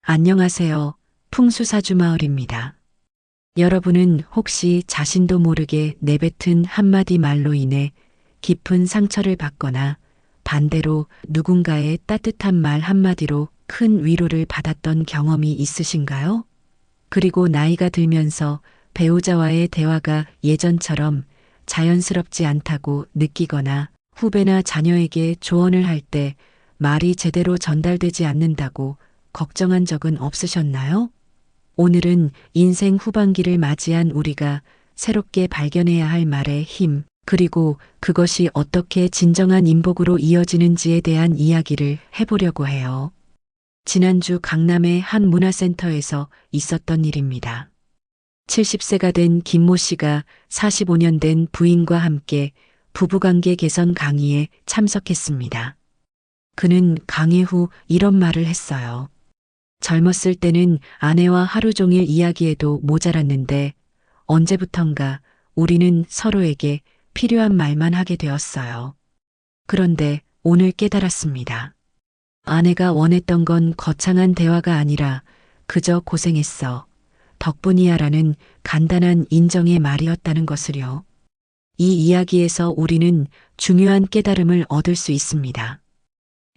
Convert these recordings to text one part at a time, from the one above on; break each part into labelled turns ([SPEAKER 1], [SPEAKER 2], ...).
[SPEAKER 1] 안녕하세요. 풍수사주마을입니다. 여러분은 혹시 자신도 모르게 내뱉은 한마디 말로 인해 깊은 상처를 받거나 반대로 누군가의 따뜻한 말 한마디로 큰 위로를 받았던 경험이 있으신가요? 그리고 나이가 들면서 배우자와의 대화가 예전처럼 자연스럽지 않다고 느끼거나 후배나 자녀에게 조언을 할 때 말이 제대로 전달되지 않는다고 걱정한 적은 없으셨나요? 오늘은 인생 후반기를 맞이한 우리가 새롭게 발견해야 할 말의 힘, 그리고 그것이 어떻게 진정한 인복으로 이어지는지에 대한 이야기를 해보려고 해요. 지난주 강남의 한 문화센터에서 있었던 일입니다. 70세가 된 김모 씨가 45년 된 부인과 함께 부부관계 개선 강의에 참석했습니다. 그는 강의 후 이런 말을 했어요. 젊었을 때는 아내와 하루 종일 이야기해도 모자랐는데 언제부턴가 우리는 서로에게 필요한 말만 하게 되었어요. 그런데 오늘 깨달았습니다. 아내가 원했던 건 거창한 대화가 아니라 그저 고생했어. 덕분이야라는 간단한 인정의 말이었다는 것을요. 이 이야기에서 우리는 중요한 깨달음을 얻을 수 있습니다.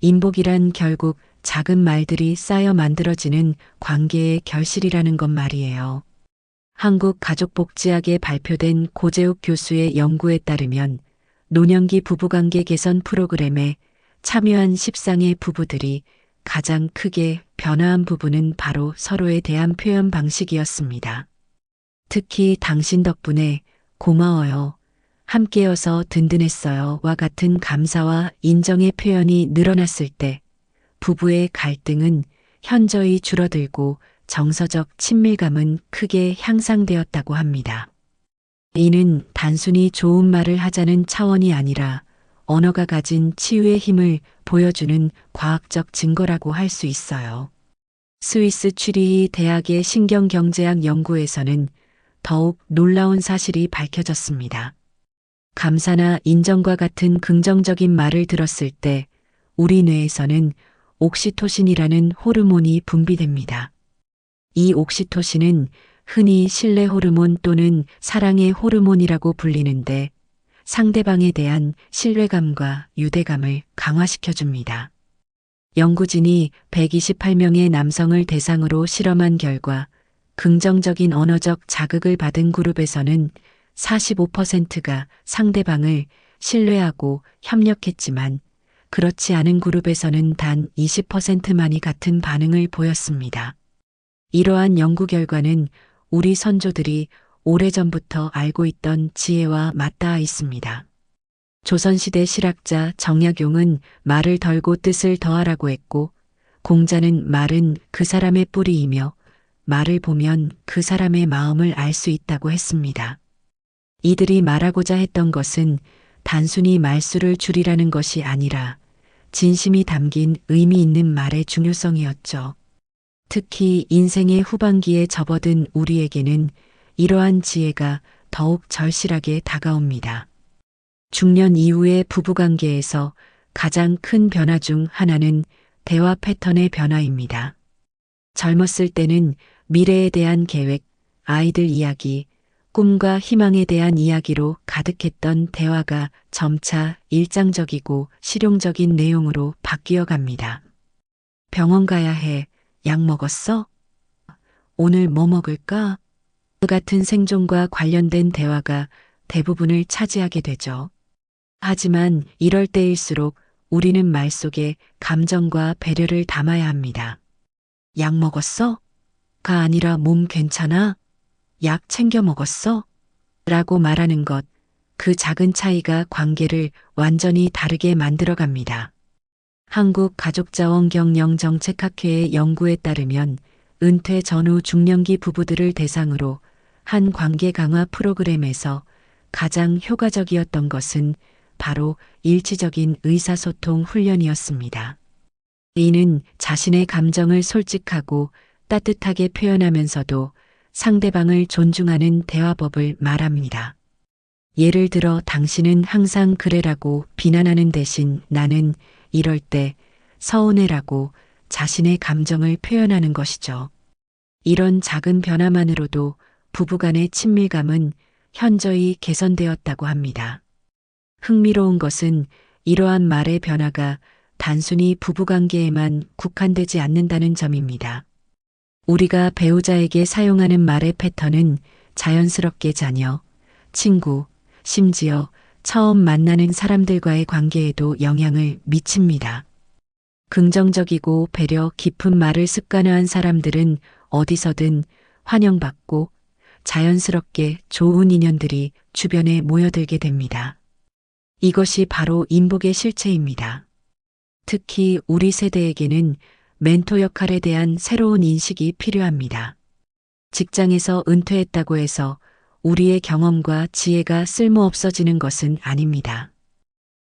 [SPEAKER 1] 인복이란 결국 작은 말들이 쌓여 만들어지는 관계의 결실이라는 것 말이에요. 한국가족복지학에 발표된 고재욱 교수의 연구에 따르면 노년기 부부관계 개선 프로그램에 참여한 10상의 부부들이 가장 크게 변화한 부분은 바로 서로에 대한 표현 방식이었습니다. 특히 당신 덕분에 고마워요. 함께여서 든든했어요와 같은 감사와 인정의 표현이 늘어났을 때 부부의 갈등은 현저히 줄어들고 정서적 친밀감은 크게 향상되었다고 합니다. 이는 단순히 좋은 말을 하자는 차원이 아니라 언어가 가진 치유의 힘을 보여주는 과학적 증거라고 할 수 있어요. 스위스 취리히 대학의 신경경제학 연구에서는 더욱 놀라운 사실이 밝혀졌습니다. 감사나 인정과 같은 긍정적인 말을 들었을 때 우리 뇌에서는 옥시토신이라는 호르몬이 분비됩니다. 이 옥시토신은 흔히 신뢰 호르몬 또는 사랑의 호르몬이라고 불리는데 상대방에 대한 신뢰감과 유대감을 강화시켜줍니다. 연구진이 128명의 남성을 대상으로 실험한 결과 긍정적인 언어적 자극을 받은 그룹에서는 45%가 상대방을 신뢰하고 협력했지만 그렇지 않은 그룹에서는 단 20%만이 같은 반응을 보였습니다. 이러한 연구 결과는 우리 선조들이 오래전부터 알고 있던 지혜와 맞닿아 있습니다. 조선시대 실학자 정약용은 말을 덜고 뜻을 더하라고 했고 공자는 말은 그 사람의 뿌리이며 말을 보면 그 사람의 마음을 알 수 있다고 했습니다. 이들이 말하고자 했던 것은 단순히 말수를 줄이라는 것이 아니라 진심이 담긴 의미 있는 말의 중요성이었죠. 특히 인생의 후반기에 접어든 우리에게는 이러한 지혜가 더욱 절실하게 다가옵니다. 중년 이후의 부부관계에서 가장 큰 변화 중 하나는 대화 패턴의 변화입니다. 젊었을 때는 미래에 대한 계획, 아이들 이야기, 꿈과 희망에 대한 이야기로 가득했던 대화가 점차 일상적이고 실용적인 내용으로 바뀌어 갑니다. 병원 가야 해. 약 먹었어? 오늘 뭐 먹을까? 같은 생존과 관련된 대화가 대부분을 차지하게 되죠. 하지만 이럴 때일수록 우리는 말 속에 감정과 배려를 담아야 합니다. 약 먹었어? 가 아니라 몸 괜찮아? 약 챙겨 먹었어? 라고 말하는 것, 그 작은 차이가 관계를 완전히 다르게 만들어 갑니다. 한국가족자원경영정책학회의 연구에 따르면 은퇴 전후 중년기 부부들을 대상으로 한 관계 강화 프로그램에서 가장 효과적이었던 것은 바로 일치적인 의사소통 훈련이었습니다. 이는 자신의 감정을 솔직하고 따뜻하게 표현하면서도 상대방을 존중하는 대화법을 말합니다. 예를 들어 당신은 항상 그래라고 비난하는 대신 나는 이럴 때 서운해라고 자신의 감정을 표현하는 것이죠. 이런 작은 변화만으로도 부부간의 친밀감은 현저히 개선되었다고 합니다. 흥미로운 것은 이러한 말의 변화가 단순히 부부관계에만 국한되지 않는다는 점입니다. 우리가 배우자에게 사용하는 말의 패턴은 자연스럽게 자녀, 친구, 심지어 처음 만나는 사람들과의 관계에도 영향을 미칩니다. 긍정적이고 배려 깊은 말을 습관화한 사람들은 어디서든 환영받고 자연스럽게 좋은 인연들이 주변에 모여들게 됩니다. 이것이 바로 인복의 실체입니다. 특히 우리 세대에게는 멘토 역할에 대한 새로운 인식이 필요합니다. 직장에서 은퇴했다고 해서 우리의 경험과 지혜가 쓸모없어지는 것은 아닙니다.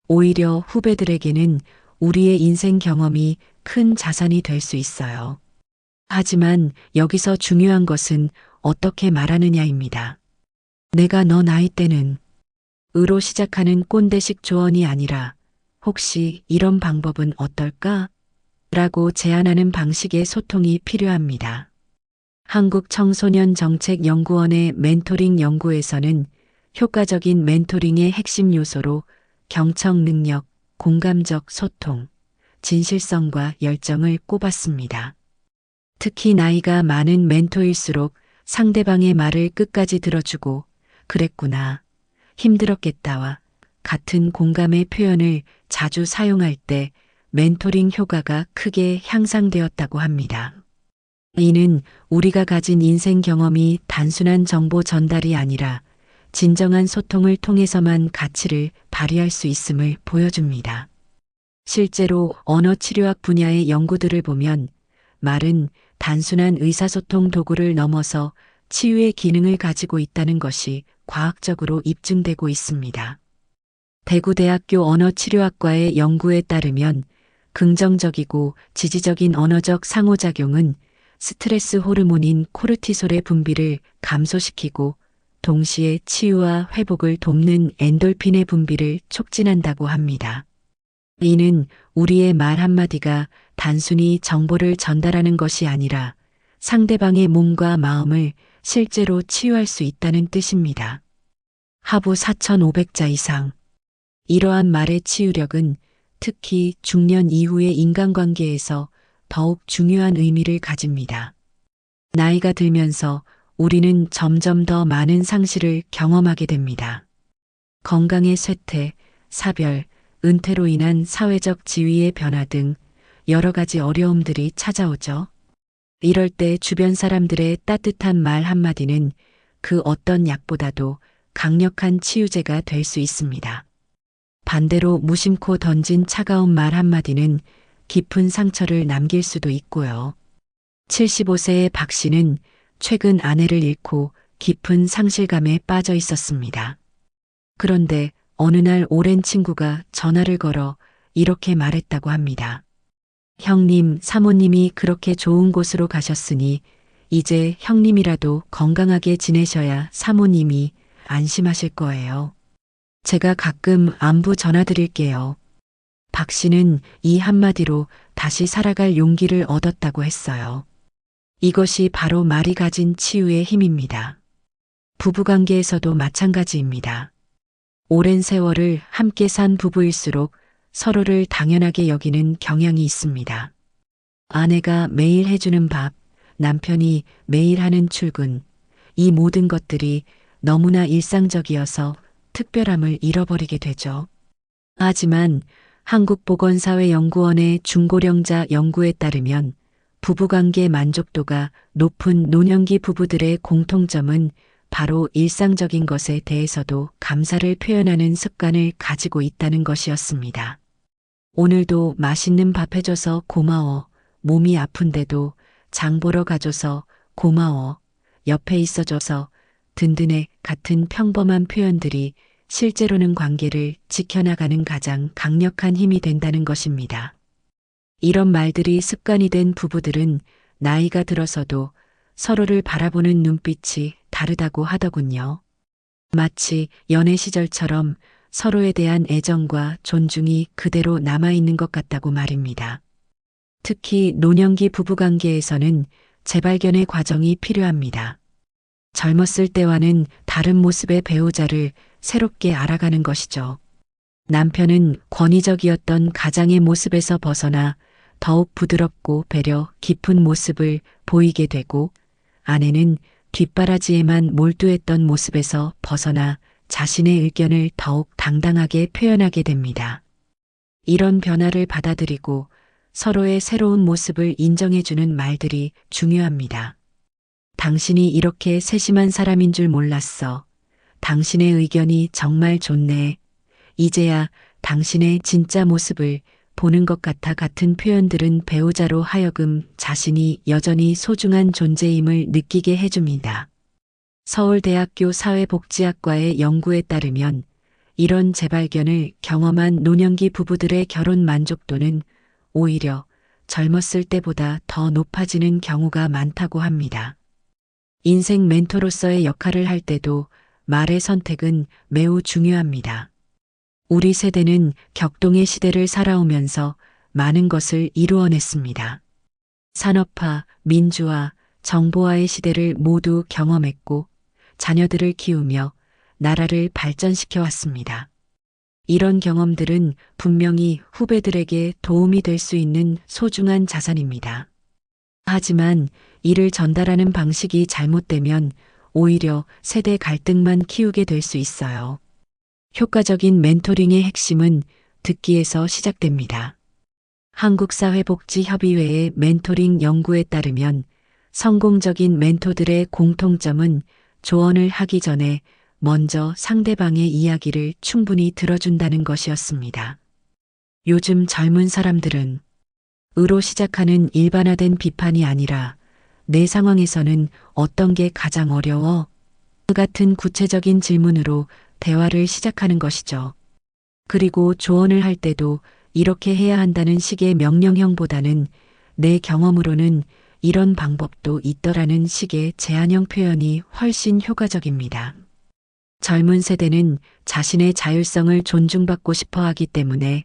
[SPEAKER 1] 오히려 후배들에게는 우리의 인생 경험이 큰 자산이 될 수 있어요. 하지만 여기서 중요한 것은 어떻게 말하느냐입니다. 내가 너 나이 때는 으로 시작하는 꼰대식 조언이 아니라 혹시 이런 방법은 어떨까? 라고 제안하는 방식의 소통이 필요합니다. 한국청소년정책연구원의 멘토링 연구에서는 효과적인 멘토링의 핵심 요소로 경청 능력, 공감적 소통, 진실성과 열정을 꼽았습니다. 특히 나이가 많은 멘토일수록 상대방의 말을 끝까지 들어주고 그랬구나, 힘들었겠다와 같은 공감의 표현을 자주 사용할 때 멘토링 효과가 크게 향상되었다고 합니다. 이는 우리가 가진 인생 경험이 단순한 정보 전달이 아니라 진정한 소통을 통해서만 가치를 발휘할 수 있음을 보여줍니다. 실제로 언어치료학 분야의 연구들을 보면 말은 단순한 의사소통 도구를 넘어서 치유의 기능을 가지고 있다는 것이 과학적으로 입증되고 있습니다. 대구대학교 언어치료학과의 연구에 따르면 긍정적이고 지지적인 언어적 상호작용은 스트레스 호르몬인 코르티솔의 분비를 감소시키고 동시에 치유와 회복을 돕는 엔돌핀의 분비를 촉진한다고 합니다. 이는 우리의 말 한마디가 단순히 정보를 전달하는 것이 아니라 상대방의 몸과 마음을 실제로 치유할 수 있다는 뜻입니다. 하부 4,500자 이상. 이러한 말의 치유력은 특히 중년 이후의 인간관계에서 더욱 중요한 의미를 가집니다. 나이가 들면서 우리는 점점 더 많은 상실을 경험하게 됩니다. 건강의 쇠퇴, 사별, 은퇴로 인한 사회적 지위의 변화 등 여러 가지 어려움들이 찾아오죠. 이럴 때 주변 사람들의 따뜻한 말 한마디는 그 어떤 약보다도 강력한 치유제가 될 수 있습니다. 반대로 무심코 던진 차가운 말 한마디는 깊은 상처를 남길 수도 있고요. 75세의 박 씨는 최근 아내를 잃고 깊은 상실감에 빠져 있었습니다. 그런데 어느 날 오랜 친구가 전화를 걸어 이렇게 말했다고 합니다. 형님, 사모님이 그렇게 좋은 곳으로 가셨으니 이제 형님이라도 건강하게 지내셔야 사모님이 안심하실 거예요. 제가 가끔 안부 전화드릴게요. 박 씨는 이 한마디로 다시 살아갈 용기를 얻었다고 했어요. 이것이 바로 말이 가진 치유의 힘입니다. 부부관계에서도 마찬가지입니다. 오랜 세월을 함께 산 부부일수록 서로를 당연하게 여기는 경향이 있습니다. 아내가 매일 해주는 밥, 남편이 매일 하는 출근, 이 모든 것들이 너무나 일상적이어서 특별함을 잃어버리게 되죠. 하지만 한국보건사회연구원의 중고령자 연구에 따르면 부부관계 만족도가 높은 노년기 부부들의 공통점은 바로 일상적인 것에 대해서도 감사를 표현하는 습관을 가지고 있다는 것이었습니다. 오늘도 맛있는 밥 해줘서 고마워, 몸이 아픈데도 장 보러 가줘서 고마워, 옆에 있어줘서 든든해 같은 평범한 표현들이 실제로는 관계를 지켜나가는 가장 강력한 힘이 된다는 것입니다. 이런 말들이 습관이 된 부부들은 나이가 들어서도 서로를 바라보는 눈빛이 다르다고 하더군요. 마치 연애 시절처럼 서로에 대한 애정과 존중이 그대로 남아있는 것 같다고 말입니다. 특히 노년기 부부관계에서는 재발견의 과정이 필요합니다. 젊었을 때와는 다른 모습의 배우자를 새롭게 알아가는 것이죠. 남편은 권위적이었던 가장의 모습에서 벗어나 더욱 부드럽고 배려 깊은 모습을 보이게 되고, 아내는 뒷바라지에만 몰두했던 모습에서 벗어나 자신의 의견을 더욱 당당하게 표현하게 됩니다. 이런 변화를 받아들이고 서로의 새로운 모습을 인정해주는 말들이 중요합니다. 당신이 이렇게 세심한 사람인 줄 몰랐어. 당신의 의견이 정말 좋네. 이제야 당신의 진짜 모습을 보는 것 같은 표현들은 배우자로 하여금 자신이 여전히 소중한 존재임을 느끼게 해줍니다. 서울대학교 사회복지학과의 연구에 따르면 이런 재발견을 경험한 노년기 부부들의 결혼 만족도는 오히려 젊었을 때보다 더 높아지는 경우가 많다고 합니다. 인생 멘토로서의 역할을 할 때도 말의 선택은 매우 중요합니다. 우리 세대는 격동의 시대를 살아오면서 많은 것을 이루어냈습니다. 산업화, 민주화, 정보화의 시대를 모두 경험했고 자녀들을 키우며 나라를 발전시켜 왔습니다. 이런 경험들은 분명히 후배들에게 도움이 될 수 있는 소중한 자산입니다. 하지만 이를 전달하는 방식이 잘못되면 오히려 세대 갈등만 키우게 될 수 있어요. 효과적인 멘토링의 핵심은 듣기에서 시작됩니다. 한국사회복지협의회의 멘토링 연구에 따르면 성공적인 멘토들의 공통점은 조언을 하기 전에 먼저 상대방의 이야기를 충분히 들어준다는 것이었습니다. 요즘 젊은 사람들은 으로 시작하는 일반화된 비판이 아니라 내 상황에서는 어떤 게 가장 어려워? 같은 구체적인 질문으로 대화를 시작하는 것이죠. 그리고 조언을 할 때도 이렇게 해야 한다는 식의 명령형보다는 내 경험으로는 이런 방법도 있더라는 식의 제안형 표현이 훨씬 효과적입니다. 젊은 세대는 자신의 자율성을 존중받고 싶어 하기 때문에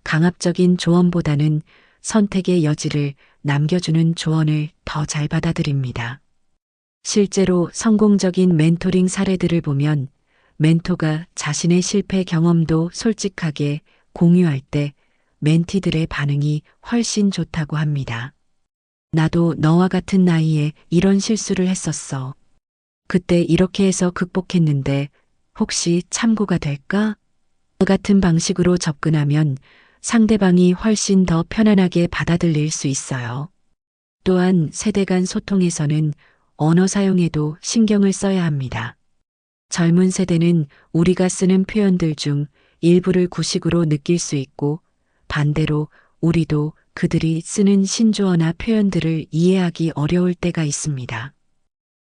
[SPEAKER 1] 강압적인 조언보다는 선택의 여지를 남겨주는 조언을 더 잘 받아들입니다. 실제로 성공적인 멘토링 사례들을 보면 멘토가 자신의 실패 경험도 솔직하게 공유할 때 멘티들의 반응이 훨씬 좋다고 합니다. 나도 너와 같은 나이에 이런 실수를 했었어. 그때 이렇게 해서 극복했는데 혹시 참고가 될까? 같은 방식으로 접근하면 상대방이 훨씬 더 편안하게 받아들일 수 있어요. 또한 세대 간 소통에서는 언어 사용에도 신경을 써야 합니다. 젊은 세대는 우리가 쓰는 표현들 중 일부를 구식으로 느낄 수 있고 반대로 우리도 그들이 쓰는 신조어나 표현들을 이해하기 어려울 때가 있습니다.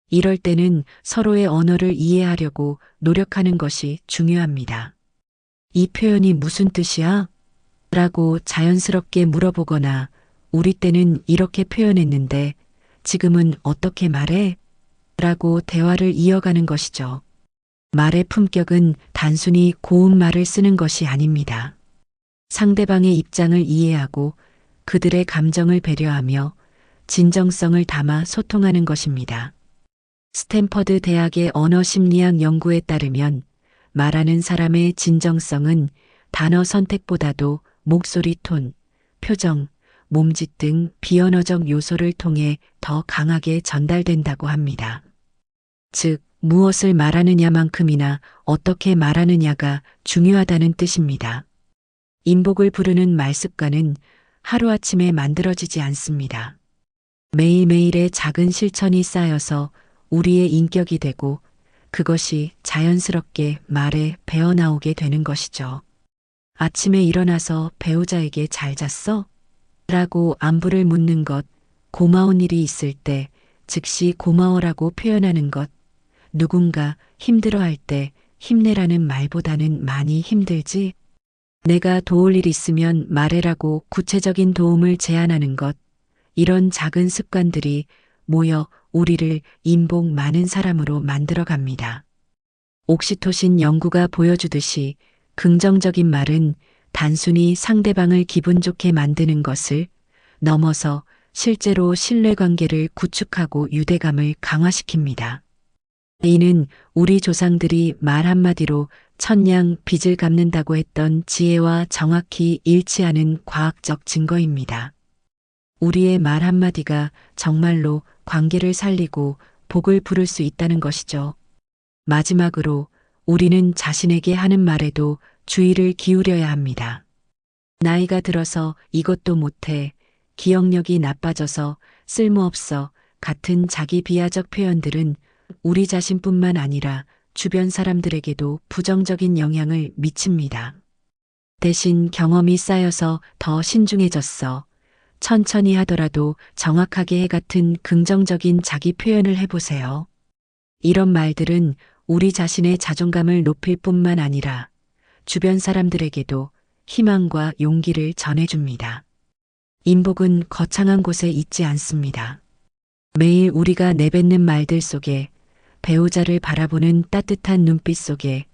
[SPEAKER 1] 이럴 때는 서로의 언어를 이해하려고 노력하는 것이 중요합니다. 이 표현이 무슨 뜻이야? 라고 자연스럽게 물어보거나 우리 때는 이렇게 표현했는데 지금은 어떻게 말해? 라고 대화를 이어가는 것이죠. 말의 품격은 단순히 고운 말을 쓰는 것이 아닙니다. 상대방의 입장을 이해하고 그들의 감정을 배려하며 진정성을 담아 소통하는 것입니다. 스탠퍼드 대학의 언어심리학 연구에 따르면 말하는 사람의 진정성은 단어 선택보다도 목소리 톤, 표정, 몸짓 등 비언어적 요소를 통해 더 강하게 전달된다고 합니다. 즉, 무엇을 말하느냐만큼이나 어떻게 말하느냐가 중요하다는 뜻입니다. 인복을 부르는 말습관은 하루아침에 만들어지지 않습니다. 매일매일의 작은 실천이 쌓여서 우리의 인격이 되고 그것이 자연스럽게 말에 배어나오게 되는 것이죠. 아침에 일어나서 배우자에게 잘 잤어? 라고 안부를 묻는 것, 고마운 일이 있을 때 즉시 고마워라고 표현하는 것, 누군가 힘들어할 때 힘내라는 말보다는 많이 힘들지? 내가 도울 일 있으면 말해라고 구체적인 도움을 제안하는 것, 이런 작은 습관들이 모여 우리를 인복 많은 사람으로 만들어 갑니다. 옥시토신 연구가 보여주듯이 긍정적인 말은 단순히 상대방을 기분 좋게 만드는 것을 넘어서 실제로 신뢰관계를 구축하고 유대감을 강화시킵니다. 이는 우리 조상들이 말 한마디로 천냥 빚을 갚는다고 했던 지혜와 정확히 일치하는 과학적 증거입니다. 우리의 말 한마디가 정말로 관계를 살리고 복을 부를 수 있다는 것이죠. 마지막으로 우리는 자신에게 하는 말에도 주의를 기울여야 합니다. 나이가 들어서 이것도 못해, 기억력이 나빠져서 쓸모없어 같은 자기 비하적 표현들은 우리 자신뿐만 아니라 주변 사람들에게도 부정적인 영향을 미칩니다. 대신 경험이 쌓여서 더 신중해졌어, 천천히 하더라도 정확하게 해 같은 긍정적인 자기 표현을 해보세요. 이런 말들은 우리 자신의 자존감을 높일 뿐만 아니라 주변 사람들에게도 희망과 용기를 전해줍니다. 인복은 거창한 곳에 있지 않습니다. 매일 우리가 내뱉는 말들 속에, 배우자를 바라보는 따뜻한 눈빛 속에,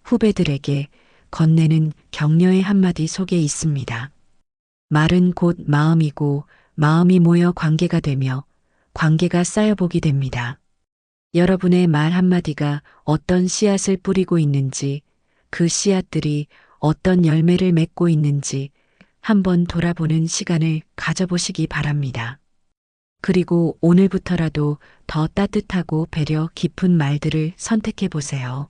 [SPEAKER 1] 후배들에게 건네는 격려의 한마디 속에 있습니다. 말은 곧 마음이고, 마음이 모여 관계가 되며 관계가 쌓여보게 됩니다. 여러분의 말 한마디가 어떤 씨앗을 뿌리고 있는지, 그 씨앗들이 어떤 열매를 맺고 있는지 한번 돌아보는 시간을 가져보시기 바랍니다. 그리고 오늘부터라도 더 따뜻하고 배려 깊은 말들을 선택해 보세요.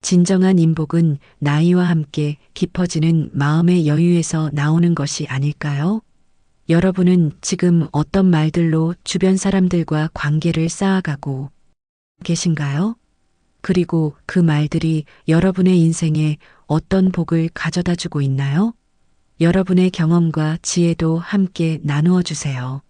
[SPEAKER 1] 진정한 인복은 나이와 함께 깊어지는 마음의 여유에서 나오는 것이 아닐까요? 여러분은 지금 어떤 말들로 주변 사람들과 관계를 쌓아가고 계신가요? 그리고 그 말들이 여러분의 인생에 어떤 복을 가져다 주고 있나요? 여러분의 경험과 지혜도 함께 나누어 주세요.